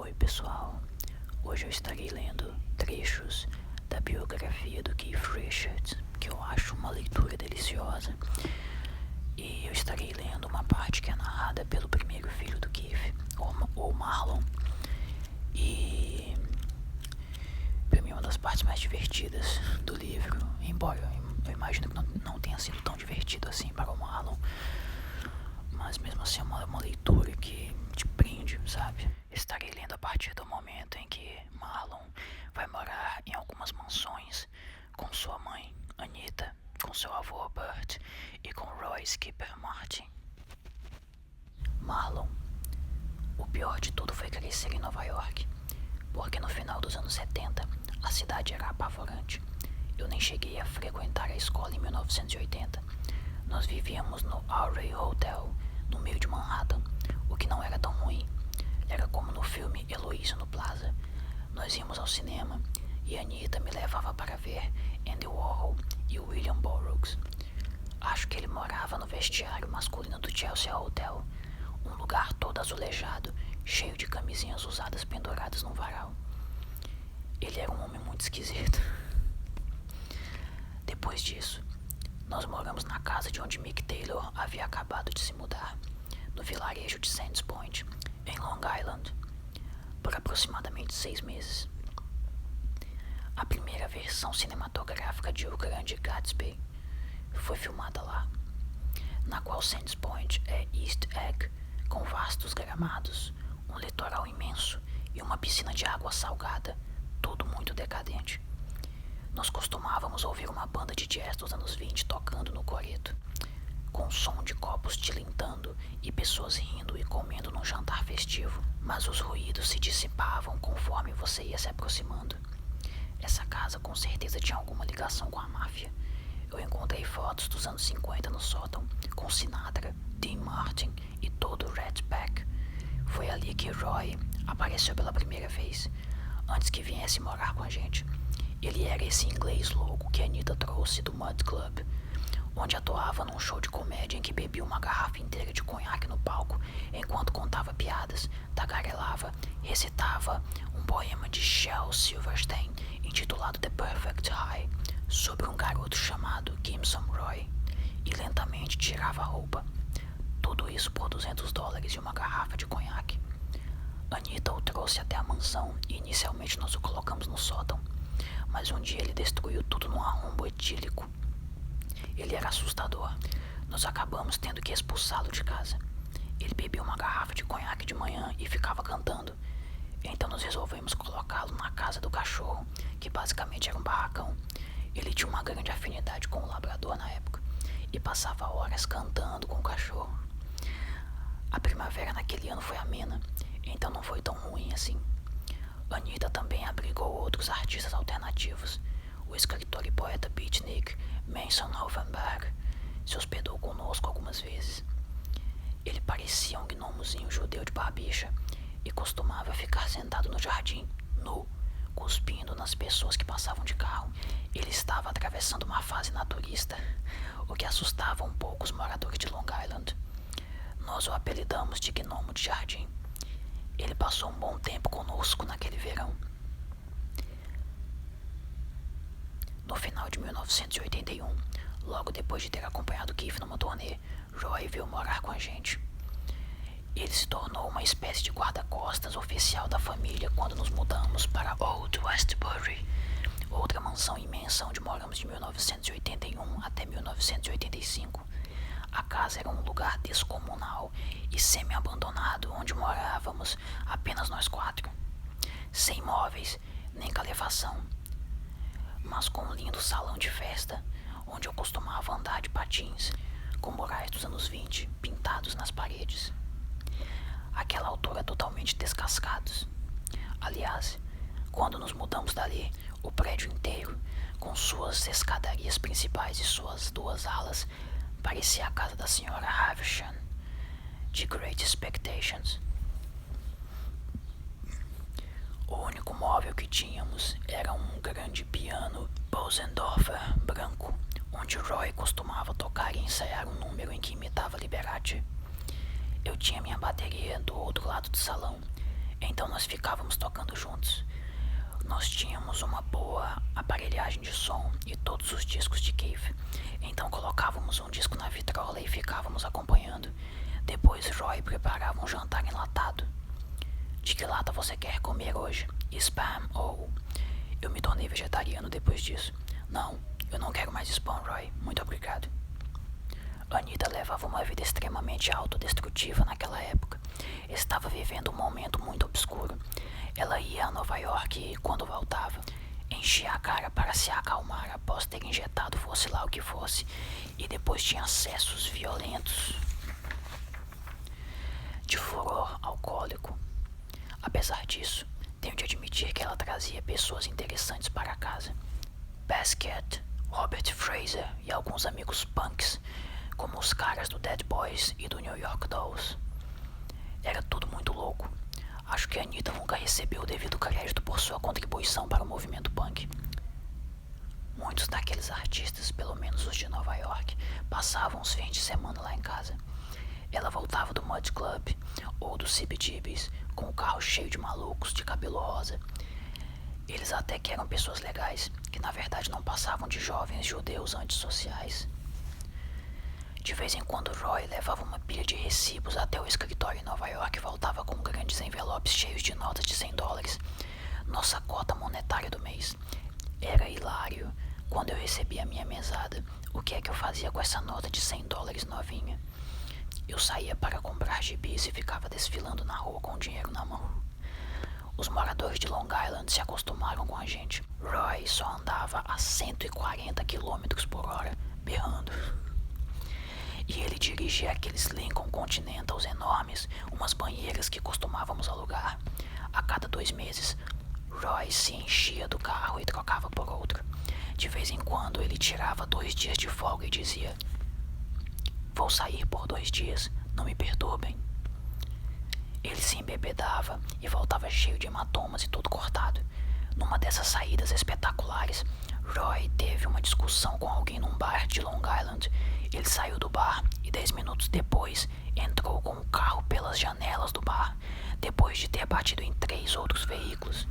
Oi pessoal, hoje eu estarei lendo trechos da biografia do Keith Richards, que eu acho uma leitura deliciosa, e eu estarei lendo uma parte que é narrada pelo primeiro filho do Keith, o Marlon, e para mim é uma das partes mais divertidas do livro, embora eu imagino que não tenha sido tão divertido assim para o Marlon, mas mesmo assim é uma leitura que te prende, sabe? Estarei lendo a partir do momento em que Marlon vai morar em algumas mansões com sua mãe, Anita, com seu avô, Bert, e com Roy Skipper Martin. Marlon. O pior de tudo foi crescer em Nova York, porque no final dos anos 70 a cidade era apavorante. Eu nem cheguei a frequentar a escola em 1980. Nós vivíamos no Array Hotel, no meio de Manhattan, o que não era tão ruim. Era como no filme Heloísa no Plaza. Nós íamos ao cinema e Anita me levava para ver Andy Warhol e William Burroughs. Acho que ele morava no vestiário masculino do Chelsea Hotel, um lugar todo azulejado, cheio de camisinhas usadas penduradas num varal. Ele era um homem muito esquisito. Depois disso, nós moramos na casa de onde Mick Taylor havia acabado de se mudar, no vilarejo de Sands Point, em Long Island, por aproximadamente 6 meses. A primeira versão cinematográfica de O Grande Gatsby foi filmada lá, na qual Sands Point é East Egg, com vastos gramados, um litoral imenso e uma piscina de água salgada, tudo muito decadente. Nós costumávamos ouvir uma banda de jazz dos anos 20 tocando no coreto, com som de copos tilintando e pessoas rindo e comendo num jantar festivo, mas os ruídos se dissipavam conforme você ia se aproximando. Essa casa com certeza tinha alguma ligação com a máfia. Eu encontrei fotos dos anos 50 no sótão, com Sinatra, Dean Martin e todo o Rat Pack. Foi ali que Roy apareceu pela primeira vez, antes que viesse morar com a gente. Ele era esse inglês louco que a Anita trouxe do Mud Club, onde atuava num show de comédia em que bebia uma garrafa inteira de conhaque no palco, enquanto contava piadas, tagarelava, recitava um poema de Shel Silverstein, intitulado The Perfect High, sobre um garoto chamado Gimson Roy, e lentamente tirava a roupa. Tudo isso por $200 e uma garrafa de conhaque. Anita o trouxe até a mansão e inicialmente nós o colocamos no sótão, mas um dia ele destruiu tudo num arrombo etílico. Ele era assustador. Nós acabamos tendo que expulsá-lo de casa. Ele bebia uma garrafa de conhaque de manhã e ficava cantando. Então nós resolvemos colocá-lo na casa do cachorro, que basicamente era um barracão. Ele tinha uma grande afinidade com o labrador na época e passava horas cantando com o cachorro. A primavera naquele ano foi amena, então não foi tão ruim assim. Anita também abrigou outros artistas alternativos. O escritor e poeta beatnik Manson Hoffenberg se hospedou conosco algumas vezes. Ele parecia um gnomozinho judeu de barbicha e costumava ficar sentado no jardim, nu, cuspindo nas pessoas que passavam de carro. Ele estava atravessando uma fase naturista, o que assustava um pouco os moradores de Long Island. Nós o apelidamos de gnomo de jardim. Ele passou um bom tempo conosco naquele verão. No final de 1981, logo depois de ter acompanhado Keith numa turnê, Roy veio morar com a gente. Ele se tornou uma espécie de guarda-costas oficial da família quando nos mudamos para Old Westbury, outra mansão imensa onde moramos de 1981 até 1985. A casa era um lugar descomunal e semi-abandonado onde morávamos apenas nós 4, sem móveis nem calefação, mas com um lindo salão de festa, onde eu costumava andar de patins, com murais dos anos 20 pintados nas paredes. Àquela altura totalmente descascados. Aliás, quando nos mudamos dali, o prédio inteiro, com suas escadarias principais e suas 2 alas, parecia a casa da senhora Havisham, de Great Expectations. O único móvel que tínhamos era um grande piano Bosendorfer branco, onde Roy costumava tocar e ensaiar um número em que imitava Liberace. Eu tinha minha bateria do outro lado do salão, Então nós ficávamos tocando juntos. Nós tínhamos uma boa aparelhagem de som e todos os discos de Keith. Então colocávamos um disco na vitrola e ficávamos acompanhando. Depois Roy preparava um jantar enlatado. De que lata você quer comer hoje? Spam ou... Eu me tornei vegetariano depois disso. Não, eu não quero mais spam, Roy. Muito obrigado. Anita levava uma vida extremamente autodestrutiva naquela época. Estava vivendo um momento muito obscuro. Ela ia a Nova York e, quando voltava, enchia a cara para se acalmar após ter injetado fosse lá o que fosse, e depois tinha acessos violentos de furor alcoólico. Apesar disso, tenho de admitir que ela trazia pessoas interessantes para casa. Basket, Robert Fraser e alguns amigos punks, como os caras do Dead Boys e do New York Dolls. Era tudo muito louco. Acho que a Anita nunca recebeu o devido crédito por sua contribuição para o movimento punk. Muitos daqueles artistas, pelo menos os de Nova York, passavam os fins de semana lá em casa. Ela voltava do Mud Club ou do CBGB's com o carro cheio de malucos de cabelo rosa. Eles até que eram pessoas legais, que na verdade não passavam de jovens judeus antissociais. De vez em quando Roy levava uma pilha de recibos até o escritório em Nova York e voltava com grandes envelopes cheios de notas de $100, nossa cota monetária do mês. Era hilário. Quando eu recebia a minha mesada, o que é que eu fazia com essa nota de $100 novinha? Eu saía para comprar gibis e ficava desfilando na rua com o dinheiro na mão. Os moradores de Long Island se acostumaram com a gente. Roy só andava a 140 km/h, berrando. E ele dirigia aqueles Lincoln Continentals enormes, umas banheiras que costumávamos alugar. A cada 2 meses, Roy se enchia do carro e trocava por outro. De vez em quando ele tirava 2 dias de folga e dizia: "Vou sair por 2 dias, não me perturbem." Ele se embebedava e voltava cheio de hematomas e todo cortado. Numa dessas saídas espetaculares, Roy teve uma discussão com alguém num bar de Long Island. Ele saiu do bar e 10 minutos depois entrou com o carro pelas janelas do bar, depois de ter batido em 3 outros veículos.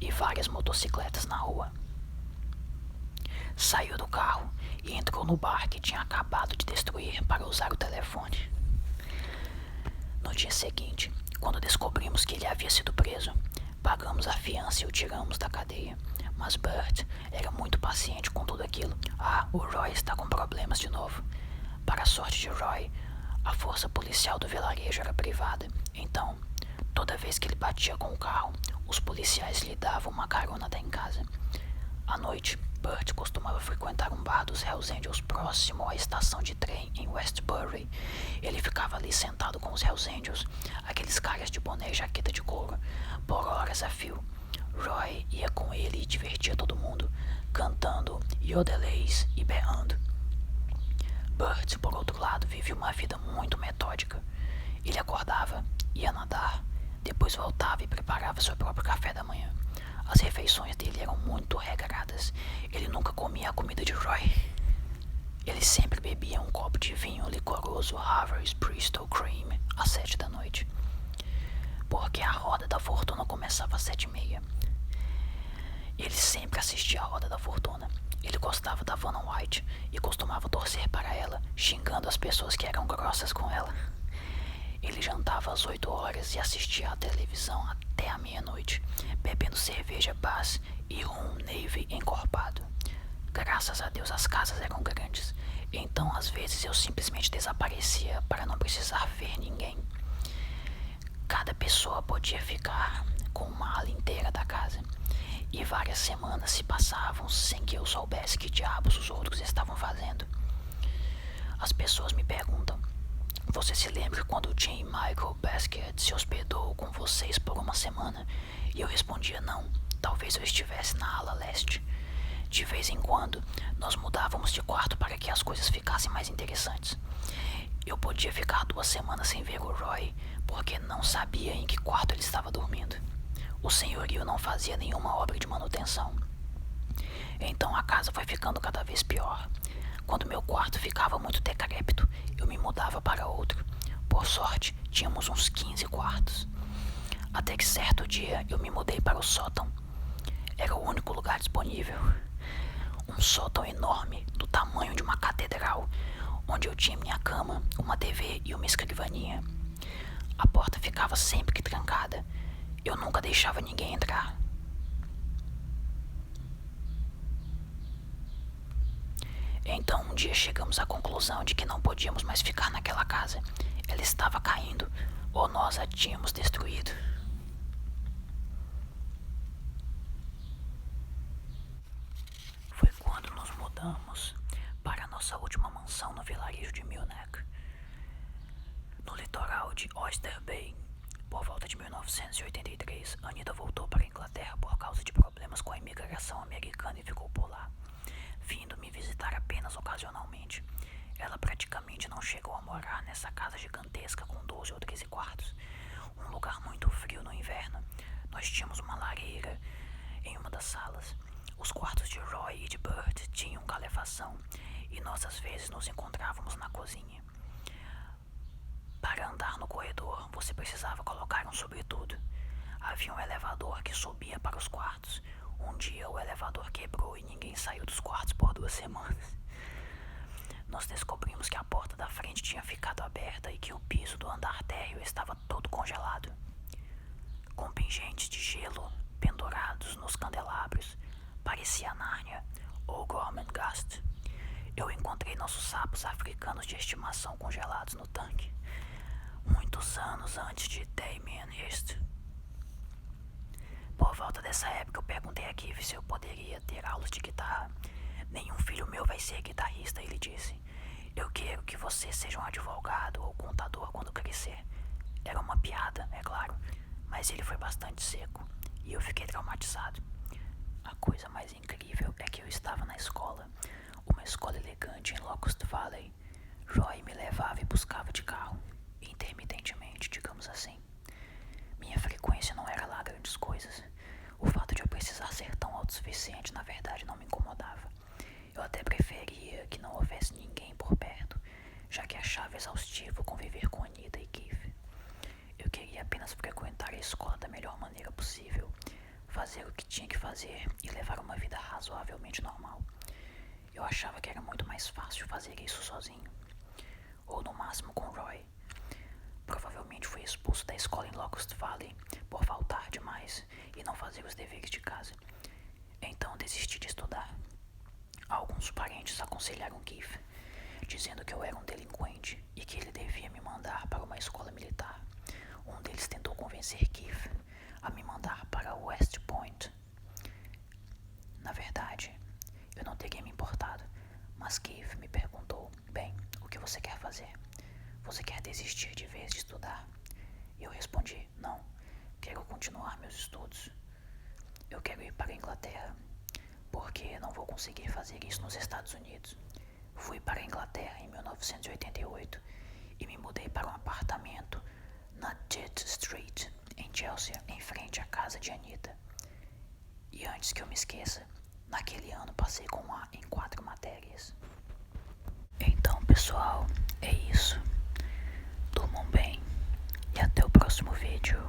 E várias motocicletas na rua. Saiu do carro e entrou no bar que tinha acabado de destruir para usar o telefone. No dia seguinte, quando descobrimos que ele havia sido preso, pagamos a fiança e o tiramos da cadeia. Mas Bert era muito paciente com tudo aquilo. O Roy está com problemas de novo. Para a sorte de Roy, a força policial do vilarejo era privada. Então, toda vez que ele batia com o carro, os policiais lhe davam uma carona até em casa. À noite, Bert costumava frequentar um bar dos Hells Angels próximo à estação de trem em Westbury. Ele ficava ali sentado com os Hells Angels, aqueles caras de boné e jaqueta de couro, por horas a fio. Roy ia com ele e divertia todo mundo, cantando yodelês e berrando. Bert, por outro lado, vivia uma vida muito metódica. Ele acordava, ia nadar, depois voltava e preparava seu próprio café da manhã. As refeições dele eram muito regradas. Ele nunca comia a comida de Roy. Ele sempre bebia um copo de vinho licoroso Harvey's Bristol Cream às 7 da noite, porque a Roda da Fortuna começava às 7h30. Ele sempre assistia a Roda da Fortuna. Ele gostava da Vanna White e costumava torcer para ela, xingando as pessoas que eram grossas com ela. Ele jantava às 8 horas e assistia à televisão até a meia-noite, bebendo cerveja Bass e rum Navy encorpado. Graças a Deus as casas eram grandes, então às vezes eu simplesmente desaparecia para não precisar ver ninguém. Cada pessoa podia ficar com uma ala inteira da casa, e várias semanas se passavam sem que eu soubesse que diabos os outros estavam fazendo. As pessoas me perguntam: "Você se lembra quando Jim Michael Basket se hospedou com vocês por uma semana?" E eu respondia: "Não, talvez eu estivesse na ala leste." De vez em quando, nós mudávamos de quarto para que as coisas ficassem mais interessantes. Eu podia ficar 2 semanas sem ver o Roy, porque não sabia em que quarto ele estava dormindo. O senhorio não fazia nenhuma obra de manutenção. Então a casa foi ficando cada vez pior. Quando meu quarto ficava muito decrépito, eu me mudava para outro, Por sorte, tínhamos uns 15 quartos. Até que certo dia eu me mudei para o sótão. Era o único lugar disponível. Um sótão enorme, do tamanho de uma catedral, onde eu tinha minha cama, uma TV e uma escrivaninha. A porta ficava sempre trancada. Eu nunca deixava ninguém entrar. Então um dia chegamos à conclusão de que não podíamos mais ficar naquela casa. Ela estava caindo, ou nós a tínhamos destruído. Foi quando nos mudamos para a nossa última mansão no vilarejo de Munich, no litoral de Oyster Bay. Por volta de 1983, Anita voltou para a Inglaterra por causa de problemas com a imigração americana e ficou por lá, vindo me visitar apenas ocasionalmente. Ela praticamente não chegou a morar nessa casa gigantesca com 12 ou 13 quartos, um lugar muito frio no inverno. Nós tínhamos uma lareira em uma das salas. Os quartos de Roy e de Bert tinham calefação e nós às vezes nos encontrávamos na cozinha. Para andar no corredor, você precisava colocar um sobretudo. Havia um elevador que subia para os quartos. Um dia o elevador quebrou e ninguém saiu dos quartos por 2 semanas. Nós descobrimos que a porta da frente tinha ficado aberta e que o piso do andar térreo estava todo congelado, com pingentes de gelo pendurados nos candelabros. Parecia Nárnia ou Gormenghast. Eu encontrei nossos sapos africanos de estimação congelados no tanque, muitos anos antes de Damien Hirst. Por volta dessa época eu perguntei a Keith se eu poderia ter aulas de guitarra. Nenhum filho meu vai ser guitarrista, ele disse. Eu quero que você seja um advogado ou contador quando crescer. Era uma piada, é claro, mas ele foi bastante seco e eu fiquei traumatizado. A coisa mais incrível é que eu estava na escola, uma escola elegante em Locust Valley. Roy me levava e buscava de carro, intermitentemente, digamos assim. Minha frequência não era lá grandes coisas. O fato de eu precisar ser tão autossuficiente, na verdade, não me incomodava. Eu até preferia que não houvesse ninguém por perto, já que achava exaustivo conviver com Anita e Keith. Eu queria apenas frequentar a escola da melhor maneira possível, fazer o que tinha que fazer e levar uma vida razoavelmente normal. Eu achava que era muito mais fácil fazer isso sozinho, ou no máximo com Roy. Provavelmente fui expulso da escola em Locust Valley por faltar demais e não fazer os deveres de casa. Então desisti de estudar. Alguns parentes aconselharam Keith, dizendo que eu era um delinquente e que ele devia me mandar para uma escola militar. Um deles tentou convencer Keith a me mandar para West Point. Na verdade, eu não teria me importado, mas Keith me perguntou: bem, o que você quer fazer? Você quer desistir de vez de estudar? E eu respondi: não, quero continuar meus estudos. Eu quero ir para a Inglaterra, porque não vou conseguir fazer isso nos Estados Unidos. Fui para a Inglaterra em 1988 e me mudei para um apartamento na Jet Street, em Chelsea, em frente à casa de Anita. E antes que eu me esqueça, naquele ano passei com A em 4 matérias. Então, pessoal, é isso. Durmam bem e até o próximo vídeo.